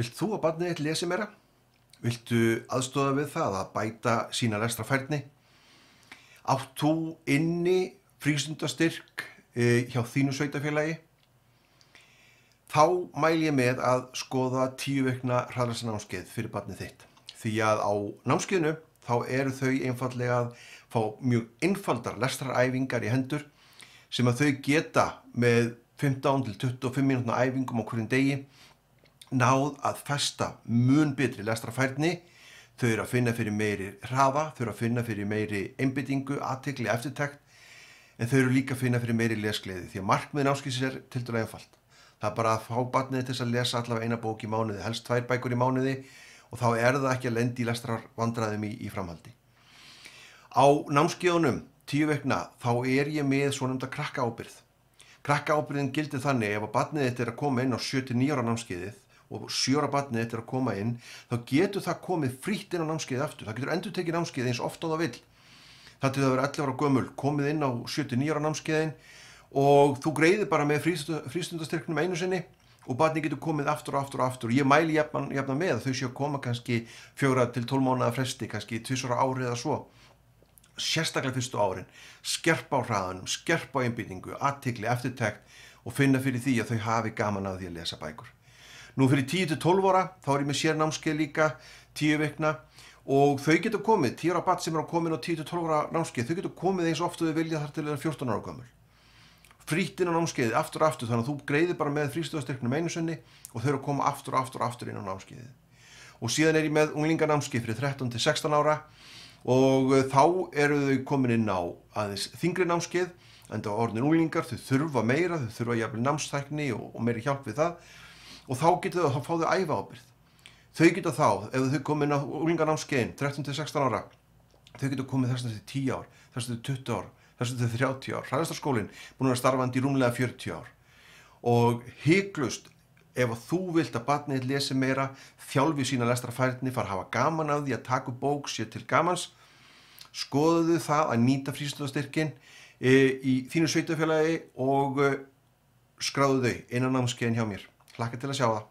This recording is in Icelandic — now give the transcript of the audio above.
Vilt þú að barnið þitt lesi meira? Viltu aðstoða við það að bæta sína lestrarfærni? Átt þú inni frístundastyrk hjá þínu sveitarfélagi? Þá mæli ég með að skoða 10 vikna hraðlestrarnámskeið fyrir barnið þitt. Því að á námskeiðinu þá eru þau einfaldlega að fá mjög einfaldar lestraræfingar í hendur sem að þau geta með 15 til 25 mínútna æfingum á hverjum degi náð að festa mun betri lestrarfærni. Þau eru að finna fyrir meiri hraða, þau eru að finna fyrir meiri einbeitingu, athygli, eftirtekt, en þau eru líka að finna fyrir meiri lesgleði því að markmið námskeiðsins er tiltölulega einfalt. Það er bara að fá barnið til að lesa allavega eina bók í mánuði, helst 2 bækur í mánuði, og þá er það ekki að lenda í lestrarvandræðum í framhaldi. Á námskeiðunum 10 vikna þá er ég með svonefnda krakkaábyrgð. Krakkaábyrgðin gildir þannig ef að barnið þitt er að koma inn á 7-9 ára námskeiðið og 7 ára barnið þitt er að koma inn, þá getur það komið frítt inn á námskeiðið aftur. Það getur endurtekið námskeiðið eins oft og það vill. Það til það vera 11 ára gömul, komið inn á 7-9 ára námskeiðin og þú greiðir bara með frístundastyrknum einu sinni og barnið getur komið aftur og aftur og aftur. Ég mæli jafna með að þau séu að koma kannski 4 til 12 mánaða fresti, kannski 2 ára ári eða svo. Sérstaklega fyrstu árin, skerpa á hraðanum, skerpa á einbeitingu, athygli, eftirtekt og finna fyrir því að þau hafi gaman af því að lesa bækur. Nú fyrir 10 til 12 ára, þá er ég með sérnámskeið líka, 10 vikna og þau getur komið, 10 ára barn sem er að koma inn á 10 til 12 ára námskeið, þau getur komið eins og oft þau vilja þar til þeir eru 14 ára gömul. Frítt inn á námskeiðið, aftur og aftur, þannig að þú greiðir bara með frístundastyrknum einu sinni og þau eru að koma aftur og aftur inn á námskeiðið. Og síðan er ég með unglinganámskeið fyrir 13 til 16 ára og þá eru þau komin inn á aðeins þyngri námskeið, enda orðnir unglingar, þau þurfa meira, þau þurfa jafnvel námstækni og meiri hjálp við það og þá fá þau æviábyrgð. Þau geta þá, ef þau komin inn á unglinganámskeiðin 13 til 16 ára, þau geta komið þess til 10 ár, þess til 20 ár, þess til 30 ár. Hraðlestrarskólinn búinn að vera starfandi í rúmlega 40 ár. Og hiklaust, ef þú vilt að barnið lesi meira, þjálfi sína lestrarfærni, fara að hafa gaman af því að taka upp bók sér til gamans, skoðuðu það að nýta frístundastyrkinn í þínu sveitarfélagi og skráðu þau inn á námskeiðin hjá mér. Hlakka til að sjá það.